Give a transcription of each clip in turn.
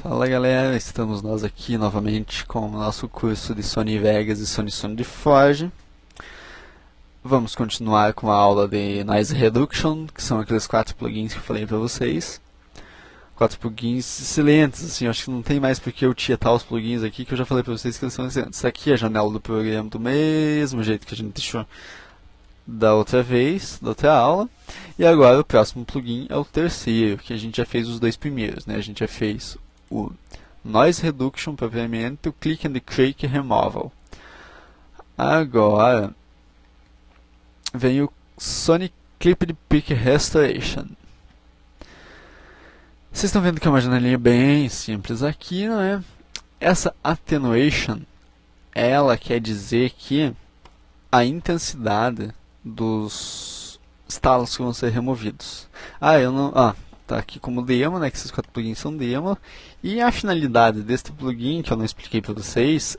Fala galera, estamos nós aqui novamente com o nosso curso de Sony Vegas e Sony Forge. Vamos continuar com a aula de Noise Reduction, que são aqueles 4 plugins que eu falei para vocês. 4 plugins excelentes, assim, acho que não tem mais porque eu tietar os plugins aqui, que eu já falei para vocês que eles são excelentes. Essa aqui é a janela do programa do mesmo jeito que a gente deixou da outra vez, da outra aula. E agora o próximo plugin é o terceiro, que a gente já fez os dois primeiros, né? A gente já fez o Noise Reduction propriamente, o Click and Crake Removal. Agora vem o Sony Clipped Peak Restoration. Vocês estão vendo que é uma janelinha bem simples aqui, não é? Essa Attenuation, ela quer dizer que a intensidade dos estalos que vão ser removidos. Tá aqui como demo, né, que esses 4 plugins são demo, e a finalidade deste plugin, que eu não expliquei para vocês,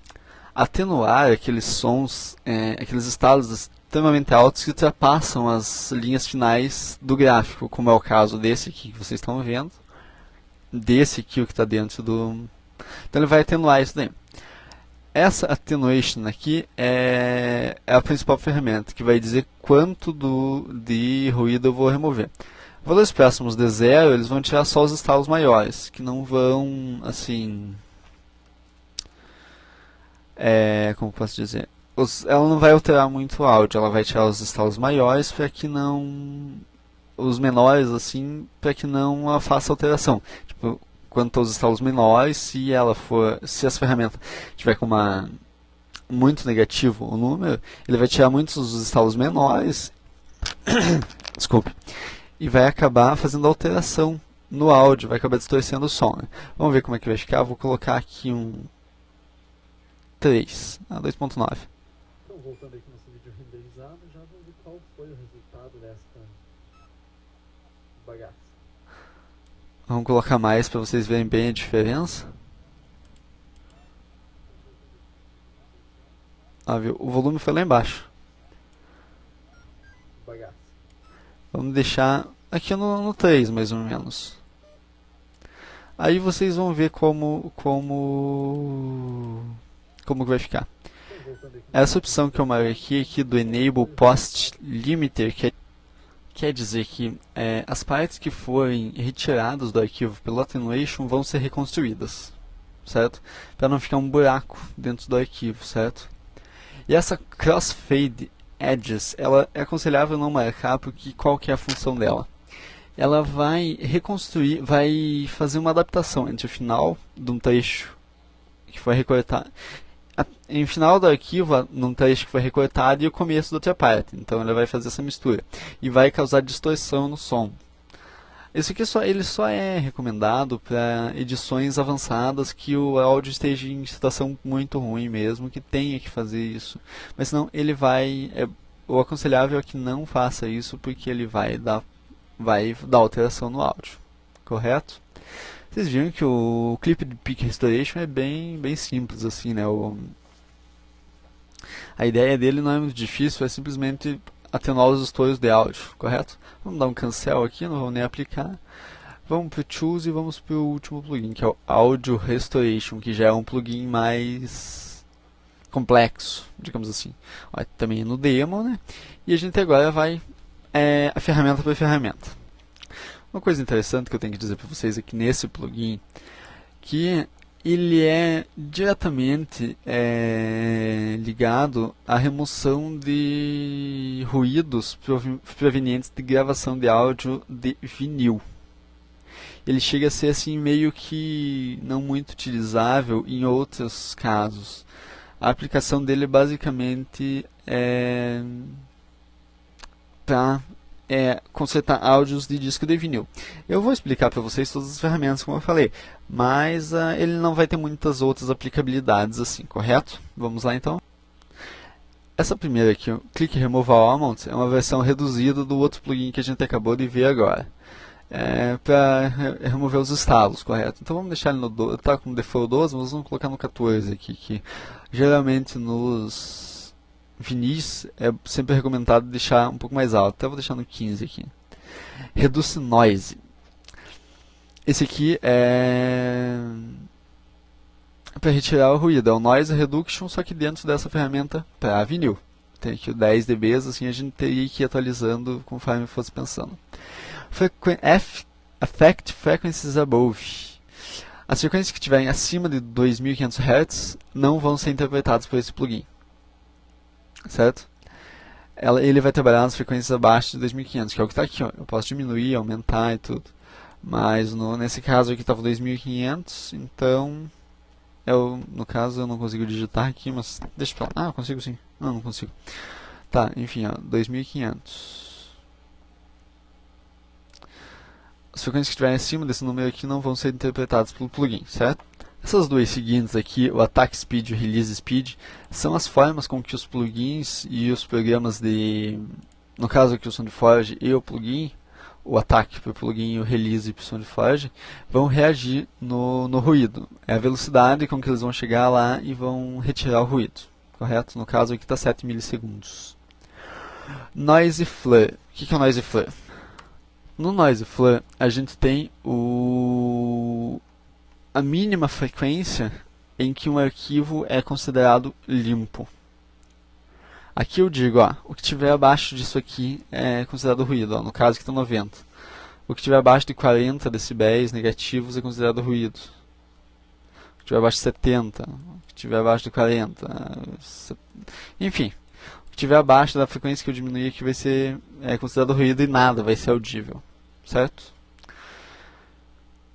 atenuar aqueles sons, aqueles estalos extremamente altos que ultrapassam as linhas finais do gráfico, como é o caso desse aqui que vocês estão vendo, desse aqui o que está dentro do... Então ele vai atenuar isso daí. Essa Attenuation aqui é a principal ferramenta, que vai dizer quanto de ruído eu vou remover. Valores próximos de 0, eles vão tirar só os estalos maiores, que não vão, assim... como posso dizer? Ela não vai alterar muito o áudio, ela vai tirar os estalos maiores para que não... Os menores, assim, para que não faça alteração. Tipo, quanto aos estalos menores, se essa ferramenta tiver com muito negativo o número, ele vai tirar muitos dos estalos menores, desculpe, e vai acabar fazendo alteração no áudio, vai acabar distorcendo o som, né? Vamos ver como é que vai ficar. Vou colocar aqui um 3, 2.9. Então, voltando aqui no nosso vídeo renderizado, já vamos ver qual foi o resultado desta bagaça. Vamos colocar mais para vocês verem bem a diferença. Viu? O volume foi lá embaixo. Bagaça. Vamos deixar aqui no 3, mais ou menos. Aí vocês vão ver como vai ficar. Essa opção que eu marquei aqui do Enable Post Limiter, quer dizer que as partes que forem retiradas do arquivo pelo Attenuation vão ser reconstruídas, certo? Para não ficar um buraco dentro do arquivo, certo? E essa Crossfade Edges, ela é aconselhável não marcar, porque qual que é a função dela? Ela vai reconstruir, vai fazer uma adaptação entre o final de um trecho que foi recortado, em final do arquivo, num trecho que foi recortado, e o começo da outra parte. Então ela vai fazer essa mistura e vai causar distorção no som. Isso aqui ele só é recomendado para edições avançadas que o áudio esteja em situação muito ruim mesmo, que tenha que fazer isso. Mas senão ele vai... o aconselhável é que não faça isso, porque ele vai dar alteração no áudio. Correto? Vocês viram que o Clip de Peak Restoration é bem simples, assim, né? A ideia dele não é muito difícil, é simplesmente atenuar os estouros de áudio, correto? Vamos dar um cancel aqui, não vamos nem aplicar. Vamos para o Choose e vamos para o último plugin, que é o Audio Restoration, que já é um plugin mais complexo, digamos assim. Ó, também é no demo, né? E a gente agora vai a ferramenta por ferramenta. Uma coisa interessante que eu tenho que dizer para vocês aqui nesse plugin, que ele é diretamente ligado à remoção de ruídos provenientes de gravação de áudio de vinil. Ele chega a ser assim meio que não muito utilizável em outros casos. A aplicação dele basicamente é para consertar áudios de disco de vinil. Eu vou explicar para vocês todas as ferramentas, como eu falei, mas ele não vai ter muitas outras aplicabilidades assim, correto? Vamos lá então. Essa primeira aqui, o Click Removal Amount, é uma versão reduzida do outro plugin que a gente acabou de ver agora. Para remover os estalos, correto? Então vamos deixar ele no 12, tá com default 12, mas vamos colocar no 14 aqui, que geralmente nos vinis é sempre recomendado deixar um pouco mais alto. Até vou deixar no 15 aqui. Reduce Noise. Esse aqui é para retirar o ruído. É o Noise Reduction, só que dentro dessa ferramenta para vinil. Tem aqui o 10 dB, assim a gente teria que ir atualizando conforme fosse pensando. Effect Frequencies Above. As frequências que estiverem acima de 2500 Hz não vão ser interpretadas por esse plugin. Certo? Ele vai trabalhar nas frequências abaixo de 2500, que é o que está aqui. Ó. Eu posso diminuir, aumentar e tudo. Mas nesse caso aqui estava 2500, então no caso eu não consigo digitar aqui, mas deixa pra lá. Ah, eu consigo sim. Não consigo. Tá, enfim, ó, 2500. As frequências que estiverem acima desse número aqui não vão ser interpretadas pelo plugin, certo? Essas duas seguintes aqui, o Attack Speed e o Release Speed, são as formas com que os plugins e os programas no caso aqui o SoundForge e o plugin, o Attack para o plugin e o Release para o SoundForge, vão reagir no ruído. É a velocidade com que eles vão chegar lá e vão retirar o ruído, correto? No caso aqui está 7 milissegundos. Noise Flare. O que é o Noise Flare? No Noise Flare, a gente tem a mínima frequência em que um arquivo é considerado limpo. Aqui eu digo, ó, o que estiver abaixo disso aqui é considerado ruído, ó, no caso que está 90. O que estiver abaixo de 40 decibéis negativos é considerado ruído. O que estiver abaixo de 70, o que estiver abaixo de 40, enfim. O que estiver abaixo da frequência que eu diminuir aqui vai ser considerado ruído e nada vai ser audível, certo?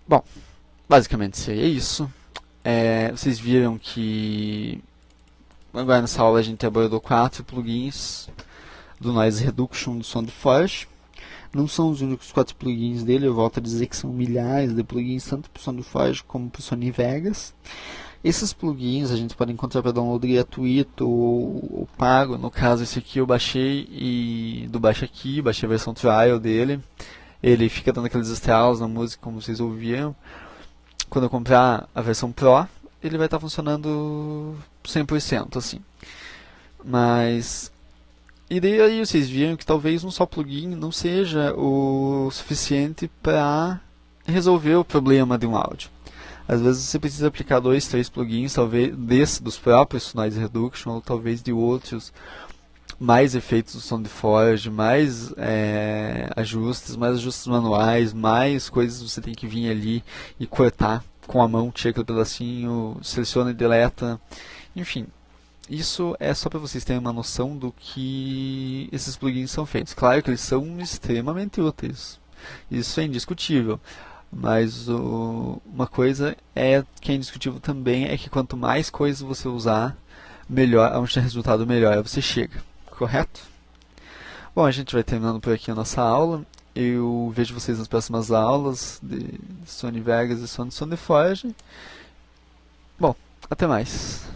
Bom, basicamente seria isso. Vocês viram que agora nessa aula a gente abordou 4 plugins do Noise Reduction do SoundForge. Não são os únicos 4 plugins dele, eu volto a dizer que são milhares de plugins, tanto para o SoundForge como para o Sony Vegas. Esses plugins a gente pode encontrar para download gratuito ou pago. No caso, esse aqui eu baixei baixei a versão trial dele. Ele fica dando aqueles estalos na música, como vocês ouviram. Quando eu comprar a versão Pro, ele vai estar funcionando 100%, assim. Mas... E daí aí vocês viram que talvez um só plugin não seja o suficiente para resolver o problema de um áudio. Às vezes você precisa aplicar 2, 3 plugins, talvez dos próprios Noise Reduction, ou talvez de outros, mais efeitos do SoundForge, mais ajustes manuais, mais coisas você tem que vir ali e cortar com a mão, tira aquele pedacinho, seleciona e deleta, enfim. Isso é só para vocês terem uma noção do que esses plugins são feitos. Claro que eles são extremamente úteis, isso é indiscutível. Mas uma coisa que é indiscutível também é que quanto mais coisas você usar, melhor, a um resultado melhor você chega, correto? Bom, a gente vai terminando por aqui a nossa aula. Eu vejo vocês nas próximas aulas de Sony Vegas e SoundForge. Bom, até mais.